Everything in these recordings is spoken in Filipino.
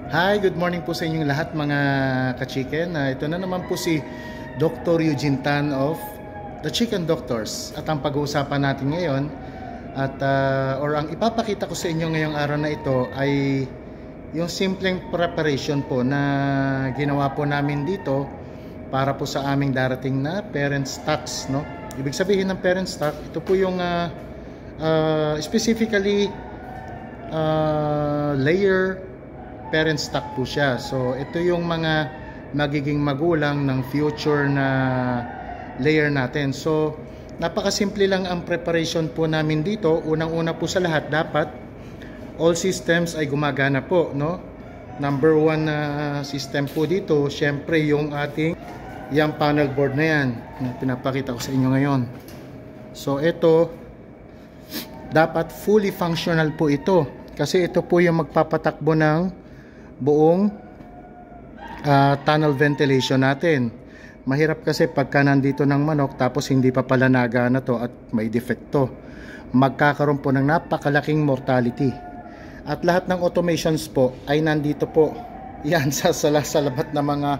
Hi, good morning po sa inyong lahat mga ka-chicken. Ito na naman po si Dr. Eugene Tan of The Chicken Doctors. At ang pag-uusapan natin ngayon or ang ipapakita ko sa inyo ngayong araw na ito ay yung simpleng preparation po na ginawa po namin dito para po sa aming darating na parent stocks, no? Ibig sabihin ng parent stock, ito po yung specifically layer parent stock po siya. So ito yung mga magiging magulang ng future na layer natin. So napakasimple lang ang preparation po namin dito. Unang-una po sa lahat, dapat all systems ay gumagana po, no? Number one na system po dito, syempre yung ating panel board na yan na pinapakita ko sa inyo ngayon. So ito dapat fully functional po ito kasi ito po yung magpapatakbo ng buong tunnel ventilation natin. Mahirap kasi pagka nandito ng manok tapos hindi pa pala nagana to at may defecto, magkakaroon po ng napakalaking mortality. At lahat ng automations po ay nandito po yan sa labat na mga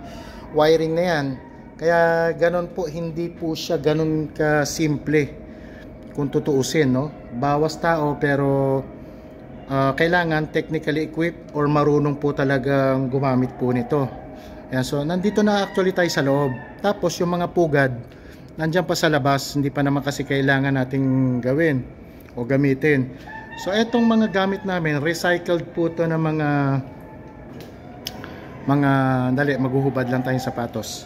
wiring na yan. Kaya ganon po, hindi po siya ganon ka simple kung tutuusin, no? Bawas tao pero kailangan technically equipped or marunong po talagang gumamit po nito. Ayan, so nandito na actually tayo sa loob. Tapos yung mga pugad nandiyan pa sa labas, hindi pa naman kasi kailangan nating gawin o gamitin. So etong mga gamit namin, recycled po to ng dali, maghuhubad lang tayong sapatos.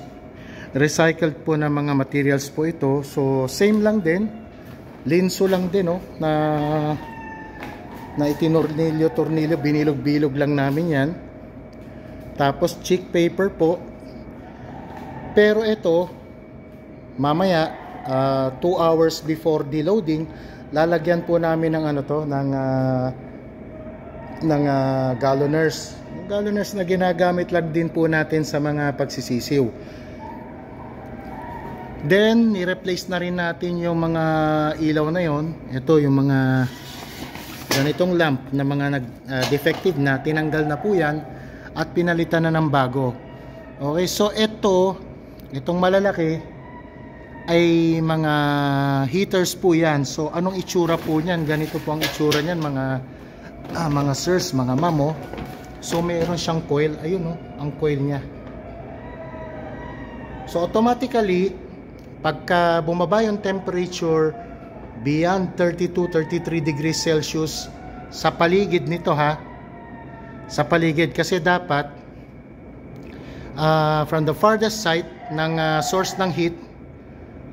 Recycled po ng mga materials po ito. So same lang din, linso lang din, no, na itinornilyo, binilog-bilog lang namin yan. Tapos check paper po. Pero ito mamaya 2 hours before deloading, lalagyan po namin ng galloners. Yung galloners na ginagamit lang din po natin sa mga pagsisisiw. Then i-replace na rin natin yung mga ilaw na yon. Ito yung mga ganitong lamp na mga defective na, tinanggal na po yan at pinalitan na ng bago. Okay, so itong malalaki ay mga heaters po yan. So anong itsura po niyan? Ganito po ang itsura niyan mga sirs, mga mamo. So mayroon siyang coil, ayun, no, ang coil niya. So automatically pagka bumaba yung temperature beyond 32-33 degrees Celsius sa paligid nito, sa paligid, kasi dapat from the farthest side ng source ng heat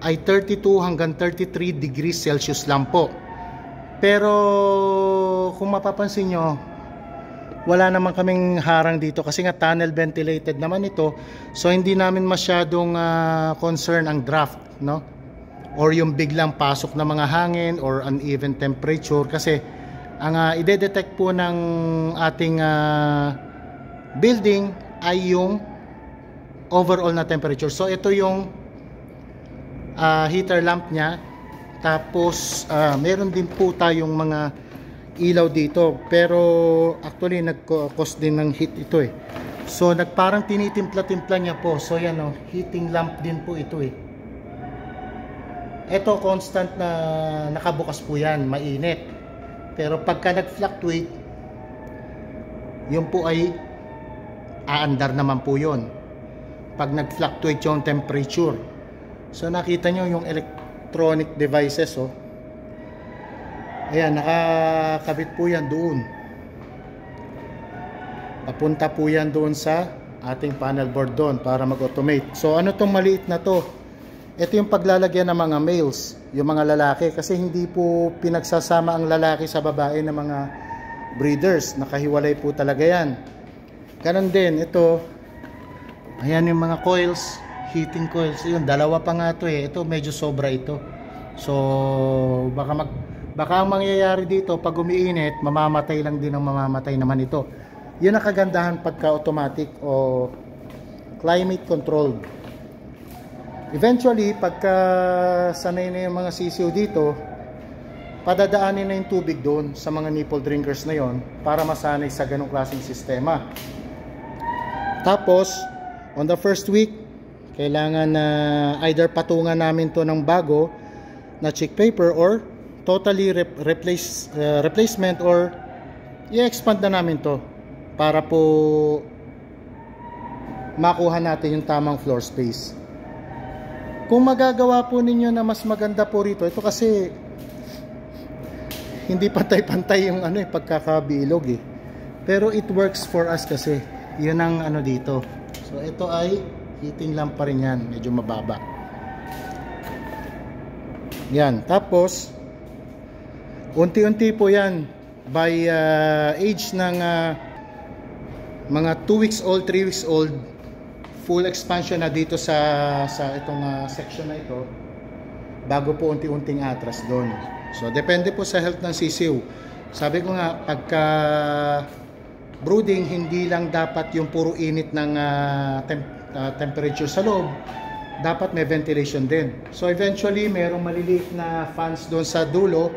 ay 32 hanggang 33 degrees Celsius lang po. Pero kung mapapansin nyo, wala naman kaming harang dito kasi nga tunnel ventilated naman ito. So hindi namin masyadong concern ang draft, no? Or yung biglang pasok na mga hangin or uneven temperature, kasi ang ide-detect po ng ating building ay yung overall na temperature. So ito yung heater lamp nya. Tapos meron din po tayong mga ilaw dito, pero actually nag-cause din ng heat ito eh. So parang tinitimpla-timpla niya po. So yan, heating lamp din po ito eh. Ito constant na nakabukas po yan, mainit. Pero pagka nag-fluctuate, yun po ay aandar naman po yun pag nag-fluctuate yung temperature. So nakita nyo yung electronic devices, ayan, nakakabit po yan doon. Papunta po yan doon sa ating panel board doon para mag-automate. So ano tong maliit na to? Ito yung paglalagyan ng mga males, yung mga lalaki, kasi hindi po pinagsasama ang lalaki sa babae ng mga breeders. Nakahiwalay po talaga yan. Ganon din, ito, ayan yung mga coils, heating coils. Yun, dalawa pa nga ito eh. Ito medyo sobra ito. So baka ang mangyayari dito, pag umiinit, mamamatay lang din ang mamamatay naman ito. Yun ang kagandahan pagka automatic o climate controlled. Eventually, pagka sanay na yung mga sisiw dito, padadaanin na yung tubig doon sa mga nipple drinkers na yon para masanay sa ganong klaseng sistema. Tapos on the first week, kailangan na either patungan namin to ng bago na check paper or totally replacement, or i-expand na namin to para po makuha natin yung tamang floor space. Kung magagawa po ninyo na mas maganda po rito, ito kasi hindi pantay-pantay yung pagkakabilog eh. Pero it works for us kasi yun ang dito. So ito ay heating lamp pa rin yan, medyo mababa. Yan, tapos unti-unti po yan by age ng mga 2 weeks old, 3 weeks old, full expansion na dito sa itong section na ito, bago po unti-unting atras doon. So depende po sa health ng sisiw. Sabi ko nga, pagka brooding, hindi lang dapat yung puro init ng temperature sa loob, dapat may ventilation din. So eventually merong maliliit na fans doon sa dulo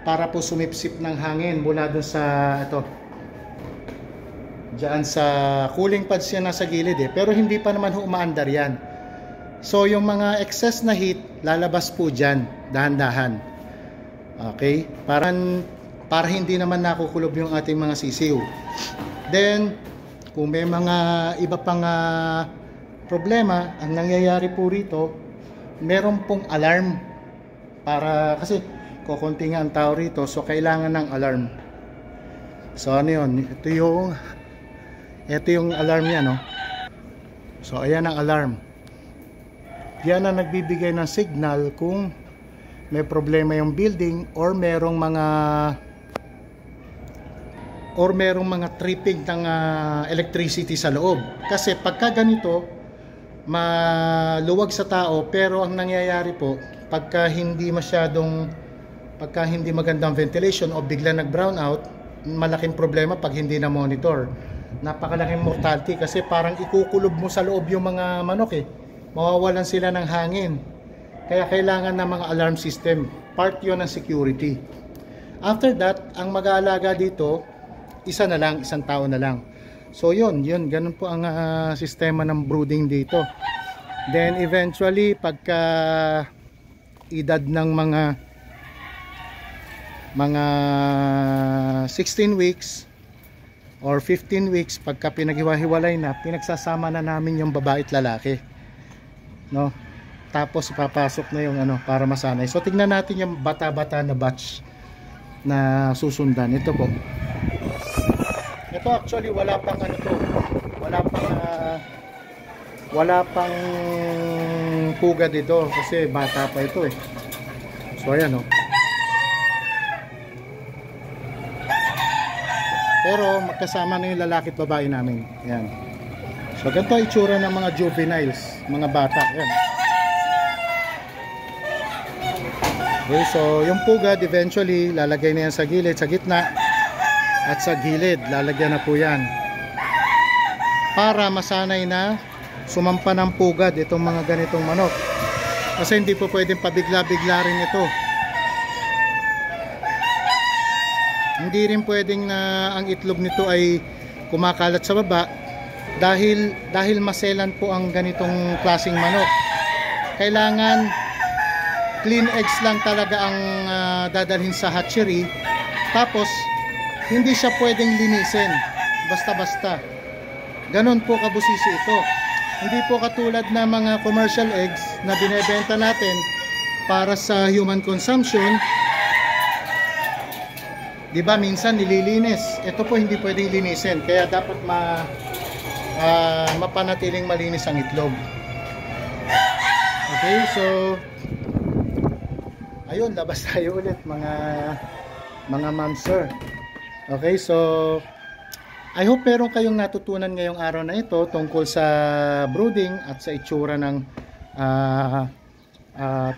para po sumipsip ng hangin mula doon sa diyan sa cooling pads yan nasa gilid eh. Pero hindi pa naman umaandar yan. So yung mga excess na heat lalabas po dyan dahan-dahan. Okay? Para hindi naman nakukulob yung ating mga sisiw. Then kung may mga iba pang problema, ang nangyayari po rito, meron pong alarm para, kasi kukunti nga ang tao rito, so kailangan ng alarm. So ano yun, ito yung alarm niya, no? So ayan ang alarm. Yan ang nagbibigay ng signal kung may problema yung building or merong mga tripping ng electricity sa loob. Kasi pagka ganito, maluwag sa tao, pero ang nangyayari po, pagka hindi magandang ventilation o bigla nag brown out, malaking problema pag hindi na monitor. Napakalaking mortality kasi parang ikukulob mo sa loob yung mga manok eh. Mawawalan sila ng hangin. Kaya kailangan ng mga alarm system. Part yun ng security. After that, ang mag-aalaga dito, isang tao na lang. So yun, ganun po ang sistema ng brooding dito. Then eventually, pagka edad ng mga 16 weeks or 15 weeks, pagka pinaghiwa-hiwalay na, pinagsasama na namin yung babae at lalaki, no? Tapos ipapasok na yung para masanay. So tignan natin yung bata-bata na batch na susundan. Ito po. Ito actually wala pang wala pang puga dito kasi bata pa ito eh. So ayan oh. Pero magkasama na yung lalaki at babae namin. Ayan. So ganito ang itsura ng mga juveniles, mga bata. Ayan. Okay, so yung pugad eventually lalagay na yan sa gilid, sa gitna at sa gilid. Lalagyan na po yan para masanay na sumampa ng pugad itong mga ganitong manok. Kasi hindi po pwedeng pabigla-bigla rin ito. Hindi rin pwedeng na ang itlog nito ay kumakalat sa baba dahil maselan po ang ganitong klaseng manok. Kailangan clean eggs lang talaga ang dadalhin sa hatchery. Tapos hindi siya pwedeng linisin basta-basta. Ganon po kabusisi ito. Hindi po katulad na mga commercial eggs na binebenta natin para sa human consumption. Diba minsan nililinis. Ito po hindi pwedeng linisin. Kaya dapat mapanatiling malinis ang itlog. Okay, so ayun, labas tayo ulit mga ma'am sir. Okay, so I hope meron kayong natutunan ngayong araw na ito tungkol sa brooding at sa itsura ng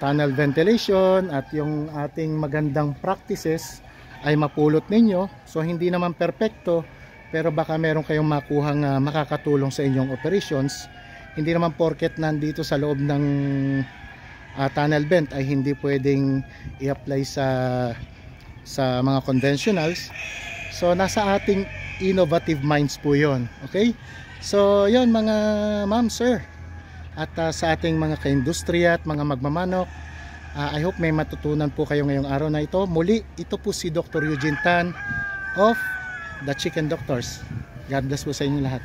tunnel ventilation at yung ating magandang practices ay mapulot ninyo. So hindi naman perfecto, pero baka meron kayong makuhang makakatulong sa inyong operations. Hindi naman porket nandito sa loob ng tunnel vent ay hindi pwedeng i-apply sa mga conventionals. So nasa ating innovative minds po yon. Okay? So yon mga ma'am, sir, at sa ating mga kaindustriya at mga magmamanok, I hope may matutunan po kayo ngayong araw na ito. Muli, ito po si Dr. Eugene Tan of The Chicken Doctors. God bless po sa inyo lahat.